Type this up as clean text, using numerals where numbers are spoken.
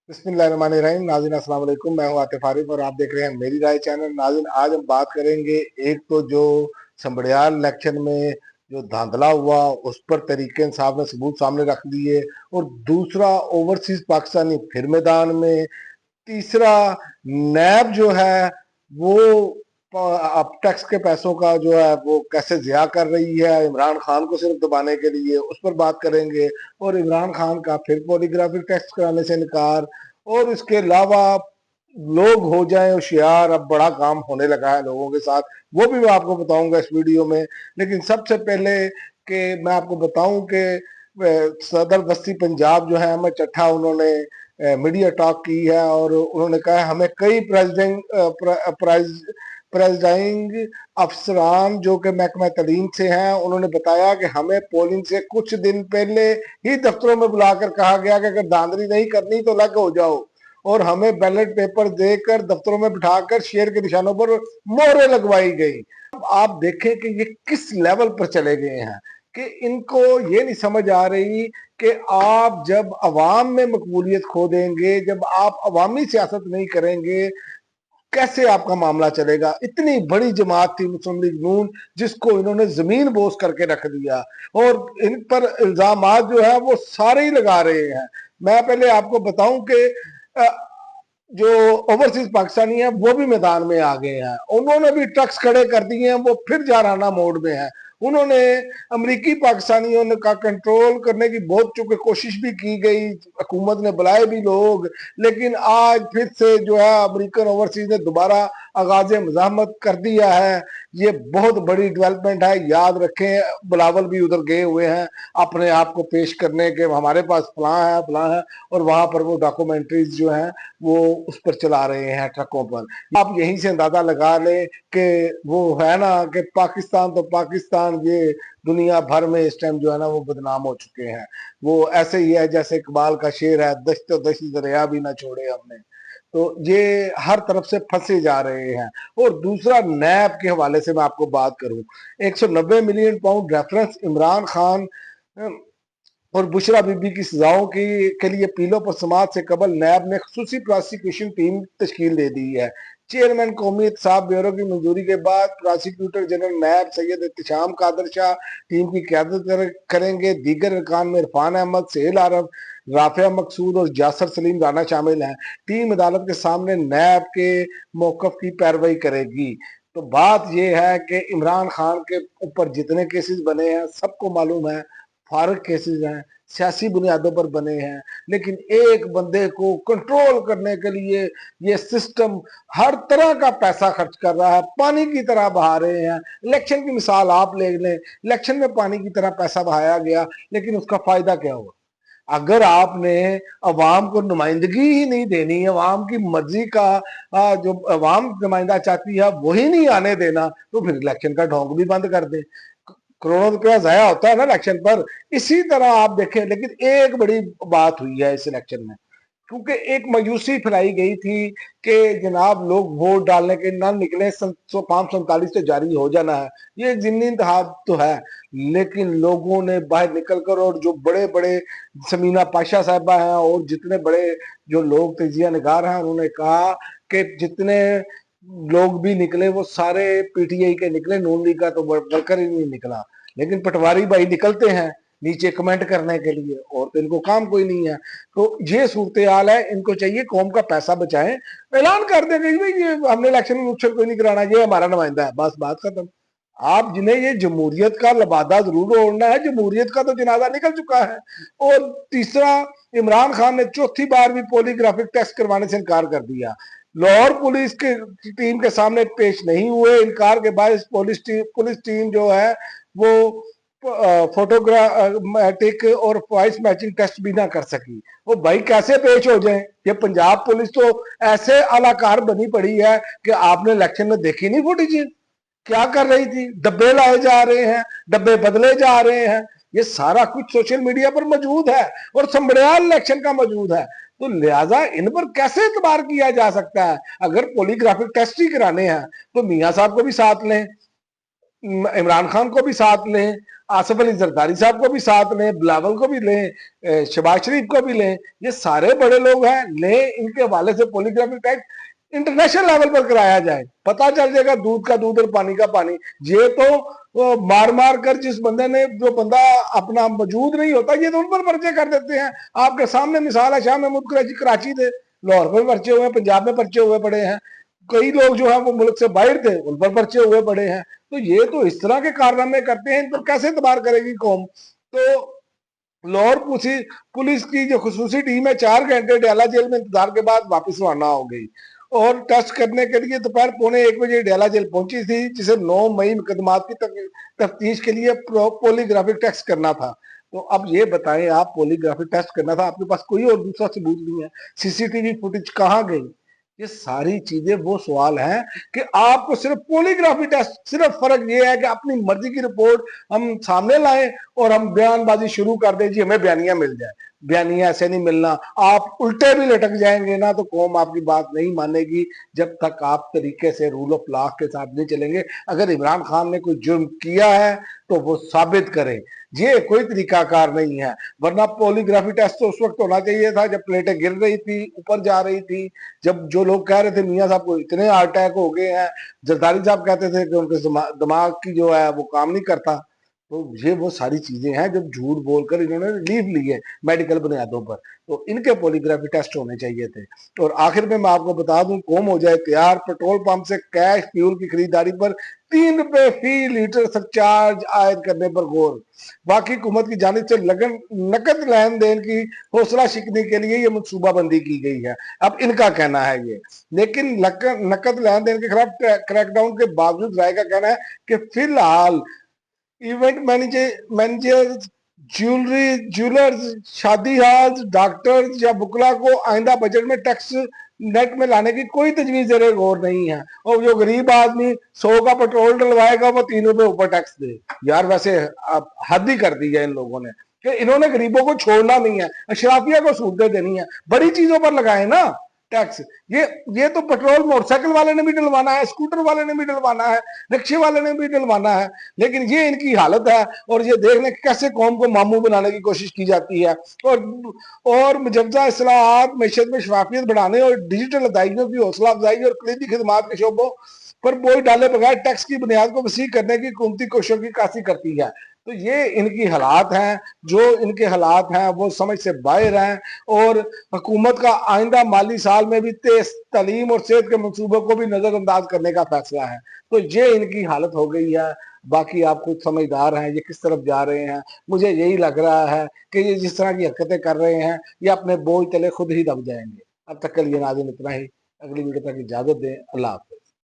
बिस्मिल्लाहिर्रहमानिर्रहीम। नाज़रीन अस्सलाम वालेकुम, मैं हूं आतिफ आरिफ और आप देख रहे हैं मेरी राय चैनल। नाज़रीन, आज हम बात करेंगे, एक तो जो संबड़ियाल इलेक्शन में जो धांधला हुआ उस पर तहरीक इंसाफ ने सबूत सामने रख दिए, और दूसरा ओवरसीज पाकिस्तानी फिर मैदान में, तीसरा नैब जो है वो अब टैक्स के पैसों का जो है वो कैसे ज़िया कर रही है इमरान खान को सिर्फ दबाने के लिए, उस पर बात करेंगे। और इमरान खान का फिर पॉलीग्राफिक टेस्ट कराने से इनकार, और इसके अलावा लोग हो जाए होशियार, अब बड़ा काम होने लगा है लोगों के साथ, वो भी मैं आपको बताऊंगा इस वीडियो में। लेकिन सबसे पहले कि मैं आपको बताऊं कि सदर बस्ती पंजाब जो है अहमद चट्ठा, उन्होंने मीडिया टॉक की है और उन्होंने कहा है हमें कई प्रेसिडिंग अफसरान जो कि महकमा तलीम से हैं, उन्होंने बताया कि हमें पोलिंग से कुछ दिन पहले ही दफ्तरों में बुलाकर कहा गया कि अगर धांधली नहीं करनी तो अलग हो जाओ, और हमें बैलेट पेपर देकर दफ्तरों में बिठाकर शेर के निशानों पर मोहरें लगवाई गई। अब आप देखें कि ये किस लेवल पर चले गए हैं कि इनको ये नहीं समझ आ रही कि आप जब अवाम में मकबूलियत खो देंगे, जब आप अवामी सियासत नहीं करेंगे, कैसे आपका मामला चलेगा। इतनी बड़ी जमात थी मुस्लिम लीग नून, जिसको इन्होंने जमीन बोस करके रख दिया, और इन पर इल्जाम जो है वो सारे ही लगा रहे हैं। मैं पहले आपको बताऊं कि जो ओवरसीज पाकिस्तानी है वो भी मैदान में आ गए हैं, उन्होंने भी ट्रक्स खड़े कर दिए हैं, वो फिर जाराना मोड में है। उन्होंने अमरीकी पाकिस्तानियों का कंट्रोल करने की बहुत चूंकि कोशिश भी की गई, हुकूमत ने बुलाए भी लोग, लेकिन आज फिर से जो है अमरीकन ओवरसीज ने दोबारा आगाज मज़ाहमत कर दिया है। ये बहुत बड़ी डेवलपमेंट है, याद रखें बिलावल भी उधर गए हुए हैं अपने आप को पेश करने के, हमारे पास फलां है, और वहां पर वो डॉक्यूमेंट्रीज जो हैं वो उस पर चला रहे हैं ट्रकों पर। आप यहीं से अंदाजा लगा लें कि वो है ना कि पाकिस्तान तो पाकिस्तान, ये दुनिया भर में इस टाइम जो है ना वो बदनाम हो चुके हैं। वो ऐसे ही है जैसे इकबाल का शेर है, दश्त दश्त दरिया भी ना छोड़े हमने। तो ये हर तरफ से फंसे जा रहे हैं। और दूसरा नैब के हवाले से मैं आपको बात करूं, 190 million pound reference Imran Khan और बुशरा बीबी की सजाओं के लिए अपीलों पर समाज से कबल नैब ने खसूसी प्रोसिक्यूशन टीम तश्कील दे दी है। चेयरमैन कौमी एहतसाब ब्यूरो की मंजूरी के बाद प्रोसिक्यूटर जनरल नैब सैयद एहतशाम कादर शाह टीम की क्यादत करेंगे। दीगर अरकान में इरफान अहमद, सेल आरफ, राफिया मकसूद और जासर सलीम राना शामिल हैं। टीम अदालत के सामने नैब के मौकफ की पैरवी करेगी। तो बात यह है कि इमरान खान के ऊपर जितने केसेस बने हैं सबको मालूम है फारग केसेस हैं, सियासी बुनियादों पर बने हैं, लेकिन एक बंदे को कंट्रोल करने के लिए ये सिस्टम हर तरह का पैसा खर्च कर रहा है, पानी की तरह बहा रहे हैं। इलेक्शन की मिसाल आप ले लें, इलेक्शन में पानी की तरह पैसा बहाया गया, लेकिन उसका फायदा क्या हुआ? अगर आपने अवाम को नुमाइंदगी ही नहीं देनी, अवाम की मर्जी का जो अवाम नुमाइंदा चाहती है वही नहीं आने देना, तो फिर इलेक्शन का ढोंग भी बंद कर दे। करोड़ों रुपया जाया होता है ना इलेक्शन पर। इसी तरह आप देखें, लेकिन एक बड़ी बात हुई है इस इलेक्शन में, क्योंकि एक मायूसी फैलाई गई थी कि जनाब लोग वोट डालने के ना निकले, 547 से जारी हो जाना है, ये एक जिमनी इंतखाब तो है। लेकिन लोगों ने बाहर निकलकर, और जो बड़े बड़े समीना पाशा साहबा हैं और जितने बड़े जो लोग तजिया निगार हैं, उन्होंने कहा कि जितने लोग भी निकले वो सारे पीटीआई के निकले, नून लीग का तो वर्कर ही नहीं निकला। लेकिन पटवारी भाई निकलते हैं नीचे कमेंट करने के लिए, और तो इनको काम कोई नहीं है। तो ये सूरत हाल है, इनको चाहिए कौम का पैसा बचाएं, ऐलान कर दें कि भाई ये हमने इलेक्शन में कोई नहीं कराना, ये हमारा नुमाइंदा है, बस बात खत्म। आप जिन्हें ये जमहूरियत का लबादा जरूर ओढ़ना है, जमहूरियत का तो जनाजा निकल चुका है। और तीसरा, इमरान खान ने चौथी बार भी पॉलीग्राफिक टेस्ट करवाने से इनकार कर दिया। लाहौर पुलिस की टीम के सामने पेश नहीं हुए, इनकार के बाद पुलिस टीम जो है वो फोटोग्रामेटिक और वॉइस मैचिंग टेस्ट भी ना कर सकी। वो भाई कैसे पेश हो जाए? ये पंजाब पुलिस तो ऐसे अलाकार बनी पड़ी है कि आपने इलेक्शन में देखी नहीं फुटेज, क्या कर रही थी? डब्बे लाए जा रहे हैं, डब्बे बदले जा रहे हैं, ये सारा कुछ सोशल मीडिया पर मौजूद है और संबड़ियाल इलेक्शन का मौजूद है। तो लिहाजा इन पर कैसे एतबार किया जा सकता है? अगर पॉलीग्राफिक टेस्ट ही कराने हैं तो मियाँ साहब को भी साथ लें, इमरान खान को भी साथ लें, आसिफ अली जरदारी साहब को भी साथ लें, बिलावल को भी लें, शहबाज शरीफ को भी लें, ये सारे बड़े लोग हैं, लें, इनके हवाले से पॉलीग्राफी टेस्ट इंटरनेशनल लेवल पर कराया जाए, पता चल जाएगा दूध का दूध और पानी का पानी। ये तो मार मार कर जिस बंदे ने, जो बंदा अपना मौजूद नहीं होता, ये तो उन पर पर्चे कर देते हैं। आपके सामने मिसाल है, शाह महमूद कुरैशी कराची थे, लाहौर में पर्चे हुए, पंजाब में पर्चे हुए पड़े हैं, कई लोग जो है वो मुल्क से बाहर थे, उन पर पर्चे हुए पड़े हैं। तो ये तो इस तरह के कारनामे करते हैं, इन पर कैसे एतबार करेगी कौम। तो लाहौर पुलिस की जो खुसूसी टीम है 4 घंटे डयाला जेल में इंतजार के बाद वापस रवाना हो गई और टेस्ट करने के लिए दोपहर 12:45 डयाला जेल पहुंची थी, जिसे 9 मई मुकदमात की तफ्तीश के लिए पॉलीग्राफिक टेस्ट करना था। तो अब ये बताएं, आप पॉलीग्राफिक टेस्ट करना था, आपके पास कोई और दूसरा सबूत नहीं है, सीसीटीवी फुटेज कहाँ गई? ये सारी चीजें वो सवाल हैं कि आपको सिर्फ पॉलीग्राफी टेस्ट, सिर्फ फर्क ये है कि अपनी मर्जी की रिपोर्ट हम सामने लाएं और हम बयानबाजी शुरू कर दें, जी हमें बयानिया मिल जाए। बयानिया ऐसे नहीं मिलना, आप उल्टे भी लटक जाएंगे ना तो कौम आपकी बात नहीं मानेगी, जब तक आप तरीके से रूल ऑफ लॉ के साथ नहीं चलेंगे। अगर इमरान खान ने कोई जुर्म किया है तो वो साबित करें, ये कोई तरीकाकार नहीं है। वरना पॉलीग्राफी टेस्ट तो उस वक्त होना चाहिए था जब प्लेटें गिर रही थी, ऊपर जा रही थी, जब जो लोग कह रहे थे मियां साहब को इतने हार्ट अटैक हो गए हैं, जरदारी साहब कहते थे कि उनके दिमाग की जो है वो काम नहीं करता। तो ये वो सारी चीजें हैं जब झूठ बोलकर इन्होंने रिलीफ ली है मेडिकल बुनियादों पर, तो इनके पॉलीग्राफी टेस्ट होने चाहिए थे। और आखिर में मैं आपको बता दूं, कौम हो जाए तैयार, पेट्रोल पंप से कैश फ्यूल की खरीदारी पर 3 रुपए फी लीटर सरचार्ज आयद करने पर गौर। बाकी हुकूमत की जानिब से लगन नकद लेन देन की हौसला शिकने के लिए ये मनसूबाबंदी की गई है, अब इनका कहना है ये। लेकिन नकद लेन देन के खिलाफ क्रैकडाउन के बावजूद राय का कहना है कि फिलहाल इवेंट मैनेजर, ज्वेलर्स, शादी हाल, डॉक्टर्स या बुकला को आइंदा बजट में टैक्स नेट में लाने की कोई तजवीज गौर नहीं है। और जो गरीब आदमी 100 का पेट्रोल डलवाएगा वो 3 रुपए ऊपर टैक्स दे। यार वैसे अब हद ही कर दी है इन लोगों ने, कि इन्होंने गरीबों को छोड़ना नहीं है, अशराफिया को सूटें देनी है, बड़ी चीजों पर लगाए ना टैक्स। ये तो पेट्रोल मोटरसाइकिल वाले ने भी डलवाना है, स्कूटर वाले ने भी डलवाना है, रिक्शे वाले ने भी डलवाना है, लेकिन ये इनकी हालत है। और ये देख लें कैसे कौम को मामू बनाने की कोशिश की जाती है। और मुजवजा इस्लाहात मैशत में शफाफियत बढ़ाने और डिजिटल अदायगियों की हौसला अफजाई और कलीदी खिदमात के शोबों पर बोझ डाले बगैर टैक्स की बुनियाद को वसी करने की हुकूमती कोशिशों की काशी करती है। तो ये इनकी हालात हैं, जो इनके हालात हैं वो समझ से बाहर हैं। और हुकूमत का आइंदा माली साल में भी तेज तालीम और सेहत के मनसूबों को भी नजरअंदाज करने का फैसला है। तो ये इनकी हालत हो गई है। बाकी आप खुद समझदार हैं ये किस तरफ जा रहे हैं। मुझे यही लग रहा है कि ये जिस तरह की हरकतें कर रहे हैं ये अपने बोझ तले खुद ही दब जाएंगे। अब तक के लिए नाज़रीन इतना ही, अगली वीडियो तक इजाजत दें, अल्लाह हाफ़िज़।